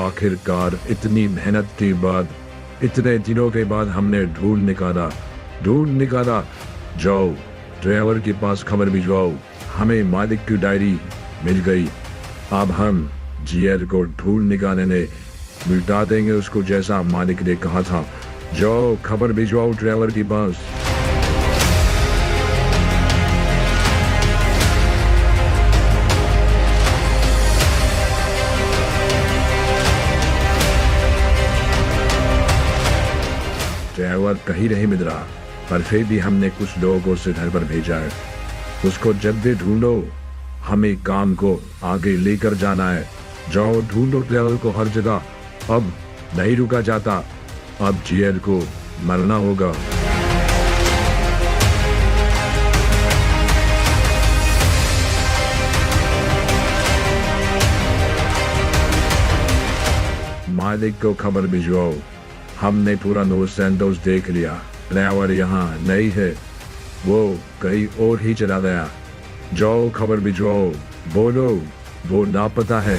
आखिरकार इतनी मेहनत के बाद, इतने दिनों के बाद हमने ढूंढ निकाला। जाओ ड्राइवर के पास खबर भिजवाओ, हमें मालिक की डायरी मिल गई। अब हम जीएल को ढूंढ निकालने मिटा देंगे उसको, जैसा मालिक ने कहा था। जाओ खबर भिजवाओ ड्राइवर के पास। ड्राइवर कहीं नहीं मिल रहा, पर फिर भी हमने कुछ लोगों से घर पर भेजा है। उसको जल्दी ढूंढो, हमें काम को आगे लेकर जाना है। जाओ ढूंढो ड्राइवर को हर जगह, अब नहीं रुका जाता, अब जीएल को मरना होगा। मालिक को खबर भिजवाओ, हमने पूरा लॉस सैंटोस देख लिया। ड्राइवर यहाँ नहीं है, वो कहीं और ही चला गया। जाओ खबर भिजवाओ, बोलो वो लापता है।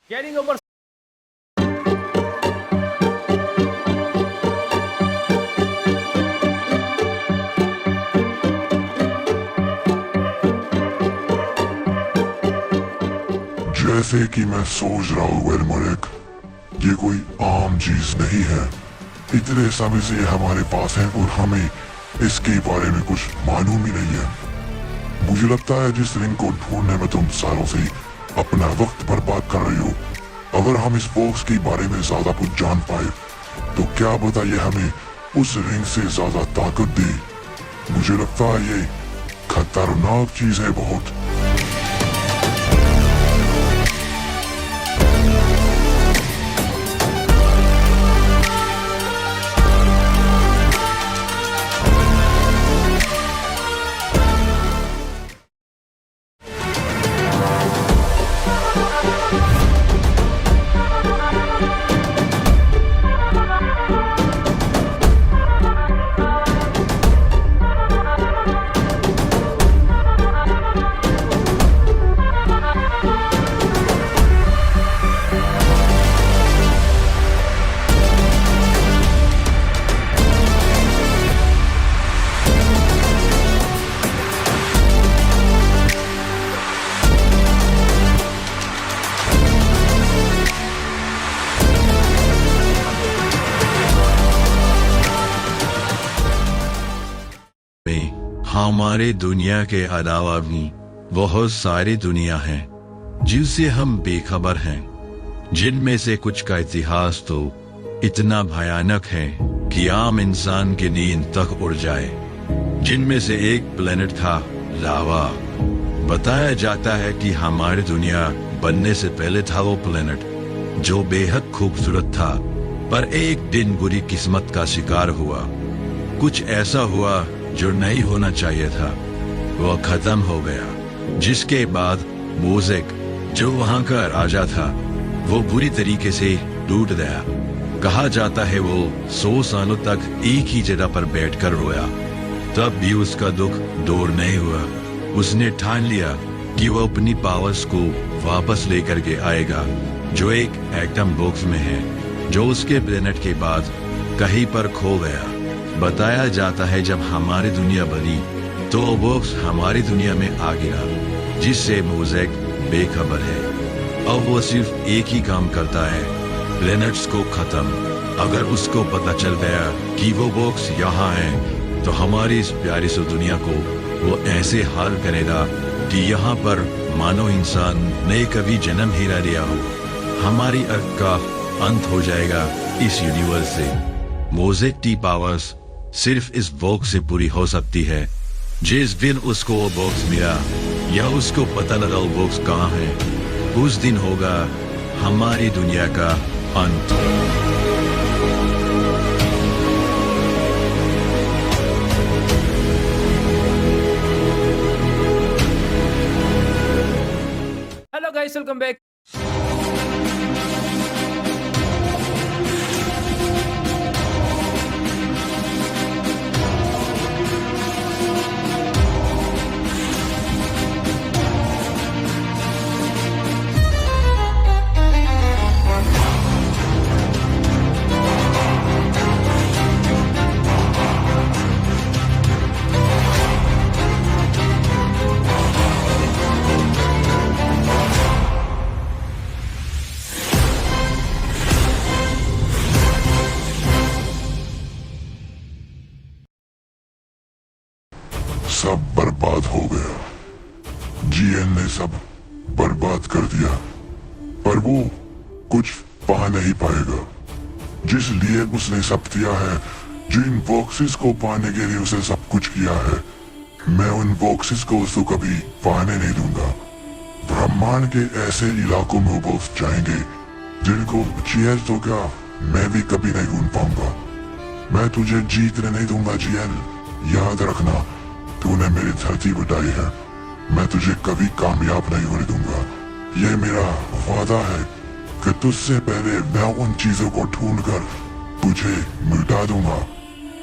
Getting over जैसे कि मैं सोच रहा हूँ वेल मलिक, ये कोई आम चीज नहीं है। इतने समय से ये हमारे पास है और हमें इसके बारे में कुछ मालूम ही नहीं है। मुझे लगता है जिस रिंग को ढूंढने में तुम सालों से अपना वक्त बर्बाद कर रही हो, अगर हम इस बॉक्स के बारे में ज्यादा कुछ जान पाए तो क्या पता ये हमें उस रिंग से ज्यादा ताकत दे। मुझे लगता है ये खतरनाक चीज है बहुत। हमारे दुनिया के अलावा भी बहुत सारी दुनिया हैं जिनसे हम बेखबर हैं, जिनमें से कुछ का इतिहास तो इतना भयानक है कि आम इंसान की नींद तक उड़ जाए। जिनमें से एक प्लेनेट था लावा। बताया जाता है कि हमारी दुनिया बनने से पहले था वो प्लेनेट, जो बेहद खूबसूरत था, पर एक दिन बुरी किस्मत का शिकार हुआ। कुछ ऐसा हुआ जो नहीं होना चाहिए था, वो खत्म हो गया। जिसके बाद मोज़ेक, जो वहां का राजा था, वो बुरी तरीके से टूट गया। कहा जाता है वो 100 सालों तक एक ही जगह पर बैठकर रोया, तब भी उसका दुख दूर नहीं हुआ। उसने ठान लिया कि वो अपनी पावर्स को वापस लेकर के आएगा, जो एक एटम बॉक्स में है, जो उसके प्लेनेट के बाद कहीं पर खो गया। बताया जाता है जब हमारी दुनिया बनी तो वो बॉक्स हमारी दुनिया में आ गिरा, जिससे मोज़ेक बेखबर है। अब वो सिर्फ एक ही काम करता है, प्लैनेट्स को खत्म। अगर उसको पता चल गया कि वो बॉक्स यहाँ है तो हमारी इस प्यारी सी दुनिया को वो ऐसे हाल करेगा कि यहाँ पर मानो इंसान ने कभी जन्म ही ना लिया हो। हमारी अर्थ का अंत हो जाएगा इस यूनिवर्स से। मोज़ेक की पावर्स सिर्फ इस बॉक्स से पूरी हो सकती है। जिस दिन उसको वो बॉक्स मिला या उसको पता लगा वो बॉक्स कहाँ है, उस दिन होगा हमारी दुनिया का अंत। Hello guys, welcome back. वो कुछ पा नहीं पाएगा। जिस लिए उसने सब किया है, जिन बॉक्सेस को पाने के लिए उसे सब कुछ किया है, मैं उन बॉक्सेस को उसको कभी पाने नहीं दूंगा। ब्रह्मांड के ऐसे इलाकों में वो बॉक्स जाएंगे जिनको जीएल तो क्या मैं भी कभी नहीं ढूंढ पाऊंगा। मैं तुझे जीतने नहीं दूंगा जीएल, याद रखना, तूने मेरी धरती बटाई है, मैं तुझे कभी कामयाब नहीं होने दूंगा। ये मेरा वादा है कि तुझसे पहले मैं उन चीजों को ढूंढकर तुझे मिटा दूंगा।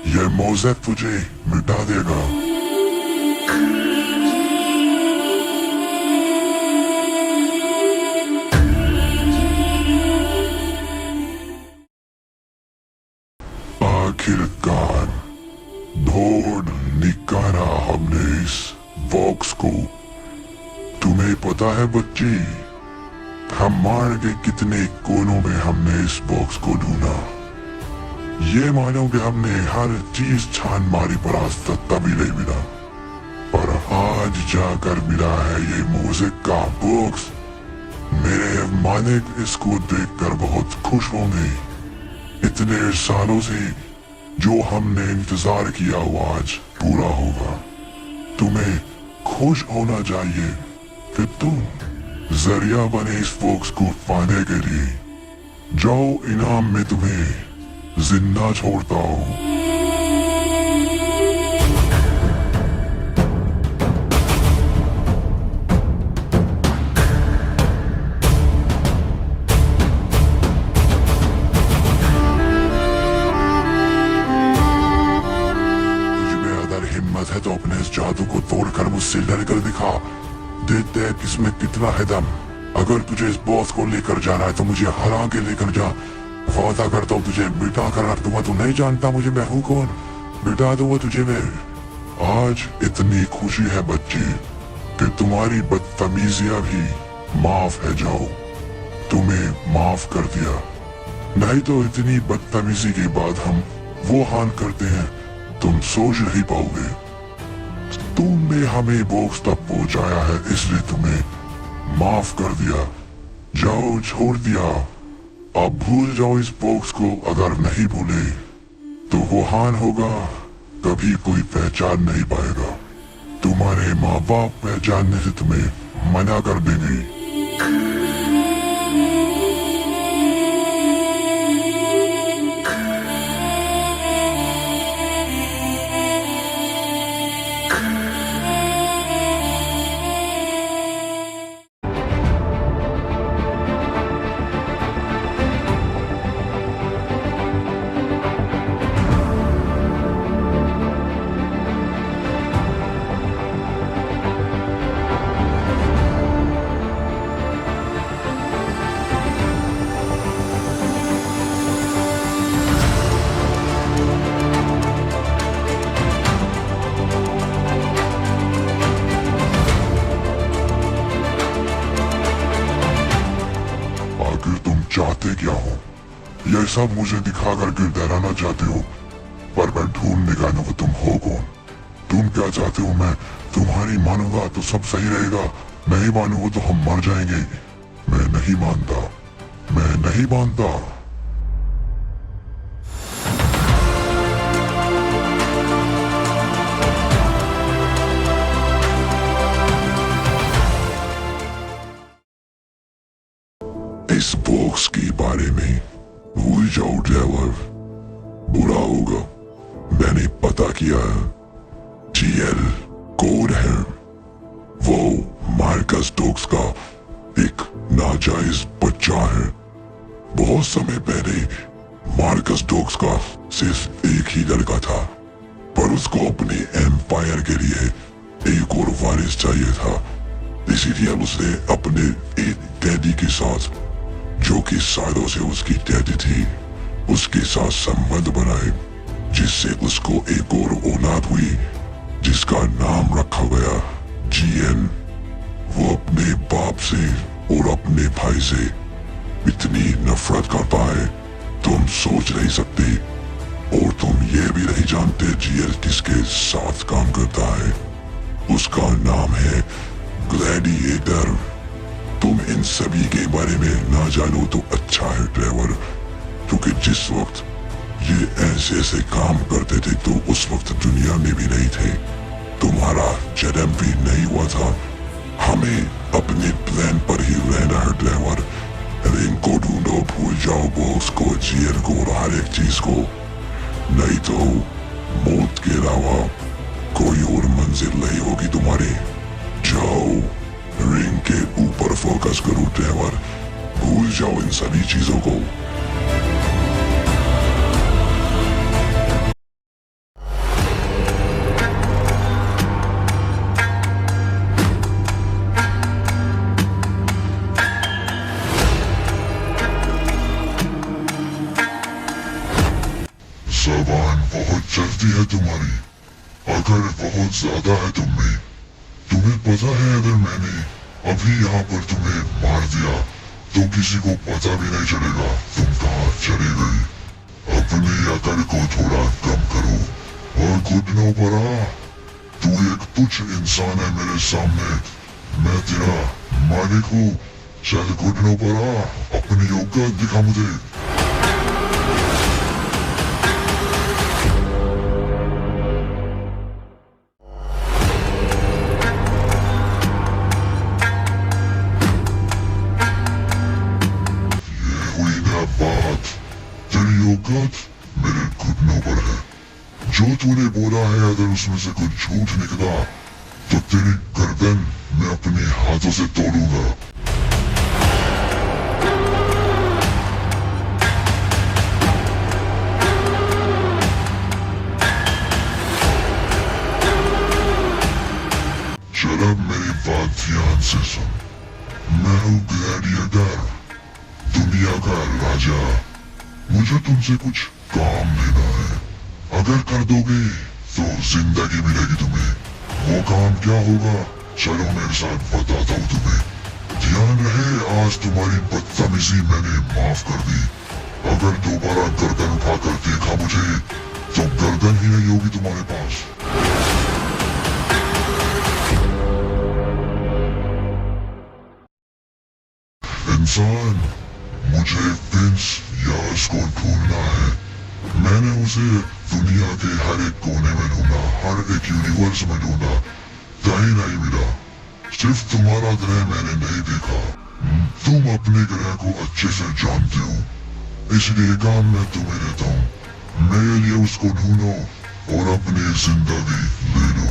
यह मोज़ेक तुझे मिटा देगा। आखिरकार ढूंढ निकाला हमने इस बॉक्स को। तुम्हें पता है बच्ची, ब्रह्मांड के कितने कोनों में हमने इस बॉक्स को ढूंढा। ये मानो कि हमने हर चीज छान मारी पर आज तक कभी नहीं मिला, पर आज जाकर मिला है ये मोज़ेक का बॉक्स। मेरे मालिक इसको देखकर बहुत खुश होंगे। इतने सालों से जो हमने इंतजार किया वो आज पूरा होगा। तुम्हें खुश होना चाहिए कि तुम जरिया बने इस बॉक्स को पाने के लिए। जाओ, इनाम में तुम्हें जिंदा छोड़ता हूँ। हिम्मत है तो अपने इस जादू को तोड़कर मुझसे लड़कर दिखा। देखते हैं किसमें कितना है दम। अगर तुझे इस बॉस को लेकर जाना है तो मुझे हरा के लेकर जा। वादा करता हूँ तुझे मिटा कर रख दूंगा। तू नहीं जानता मुझे मैं हूँ कौन, मिटा दूंगा तुझे मैं। आज इतनी खुशी है बच्ची कि तुम्हारी बदतमीजियां भी माफ है। जाओ, तुम्हें माफ कर दिया। नहीं तो इतनी बदतमीजी के बाद हम वो हान करते हैं तुम सोच नहीं पाओगे। तुमने हमें बॉक्स तक पहुंचाया है इसलिए तुम्हें माफ कर दिया। जाओ, छोड़ दिया। अब भूल जाओ इस बॉक्स को। अगर नहीं भूले तो वो हान होगा, कभी कोई पहचान नहीं पाएगा। तुम्हारे माँ बाप पहचानने से तुम्हें मना कर देंगे। चाहते क्या हो? यह सब मुझे दिखाकर क्यों डराना चाहते हो? पर मैं ढूंढ निकालूंगा तुम हो कौन। तुम क्या चाहते हो? मैं तुम्हारी मानूंगा तो सब सही रहेगा, नहीं मानूंगा तो हम मर जाएंगे। मैं नहीं मानता, मैं नहीं मानता। इस बॉक्स के बारे में भूल जाओ ड्राइवर, बुरा होगा। मैंने पता किया है, जीएल कोड है। वो मार्कस डोक्स का एक नाजायज बच्चा है। बहुत समय पहले मार्कस डोक्स का सिर्फ एक ही लड़का था, पर उसको अपने एम्पायर के लिए एक और वारिस चाहिए था। इसीलिए उसने अपने एक डैडी के साथ, जो कि सालों से उसकी डैडी थी, उसके साथ संबंध बनाए, जिससे उसको एक और औलाद हुई जिसका नाम रखा गया जीएन। वो अपने बाप से और अपने भाई से इतनी नफरत करता है तुम सोच नहीं सकते। और तुम ये भी नहीं जानते जीएल किसके साथ काम करता है। उसका नाम है ग्लैडिएटर। तुम इन सभी के बारे में ना जानो तो अच्छा है ड्राइवर, क्योंकि जिस वक्त ये ऐसे ऐसे काम करते थे तो उस वक्त दुनिया में भी नहीं थे, तुम्हारा जन्म भी नहीं हुआ था। हमें अपने प्लान पर ही रहना है ड्राइवर। रिंग को ढूंढो, भूल जाओ बॉक्स को, जीएल को और हर एक चीज को, नहीं तो मौत के अलावा कोई और मंजिल नहीं होगी तुम्हारी। जाओ रिंग के ऊपर फोकस करो ड्राइवर, भूल जाओ इन सभी चीजों को। जबान बहुत चलती है तुम्हारी, अगर बहुत ज्यादा है तुम्हें। तुम्हें पता है अगर मैंने अभी यहाँ पर तुम्हें मार दिया तो किसी को पता भी नहीं चलेगा तुम कहाँ चली गई। अपनी अकड़ को थोड़ा कम करो और घुटनों पर आ। तू एक तुच्छ इंसान है मेरे सामने, मैं तेरा मालिक हूँ। चल घुटनों पर आ, अपनी औकात दिखा मुझे। बात तेरी औकात मेरे घुटनों पर है। जो तूने बोला है अगर उसमें से कुछ झूठ निकला तो तेरी गर्दन मैं अपने हाथों से तोड़ूंगा। जरा मेरी बात ध्यान से सुन। मैं हूँ ग्लैडिएटर, दुनिया का राजा। मुझे तुमसे कुछ काम लेना है, अगर कर दोगे तो जिंदगी मिलेगी तुम्हें। वो काम क्या होगा चलो मेरे साथ बताता हूँ तुम्हें। ध्यान रहे आज तुम्हारी बदतमीजी मैंने माफ कर दी। अगर दोबारा गर्दन उठाकर देखा मुझे तो गर्दन ही नहीं होगी तुम्हारे पास। इंसान, मुझे विंस यार्स को ढूंढना है। मैंने उसे दुनिया के हर एक कोने में ढूंढा, हर एक यूनिवर्स में ढूंढा, कहीं नहीं मिला। सिर्फ तुम्हारा ग्रह मैंने नहीं देखा। तुम अपने ग्रह को अच्छे से जानते हो, इसलिए काम मैं तुम्हें देता हूँ। मेरे लिए उसको ढूंढो और अपनी जिंदगी ले लो।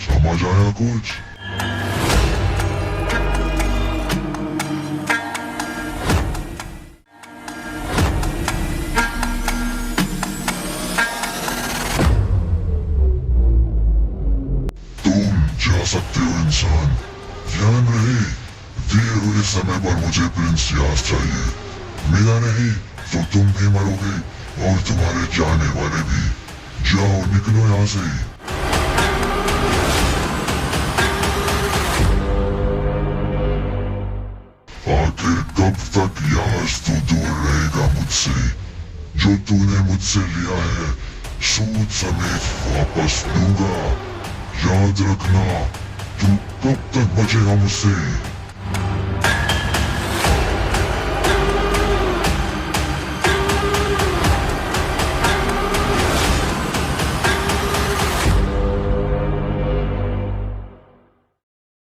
समझ आया कुछ? सकते हो इंसान। ध्यान रहे दिए हुए समय पर मुझे प्रिंस यास चाहिए। मिला नहीं तो तुम भी मरोगे और तुम्हारे जाने वाले भी। जाओ निकलो यहाँ से। आखिर कब तक यास तू दूर रहेगा मुझसे? जो तूने मुझसे लिया है सूद समेत वापस लूंगा। याद रखना, तू कब तक बचेगा मुझसे?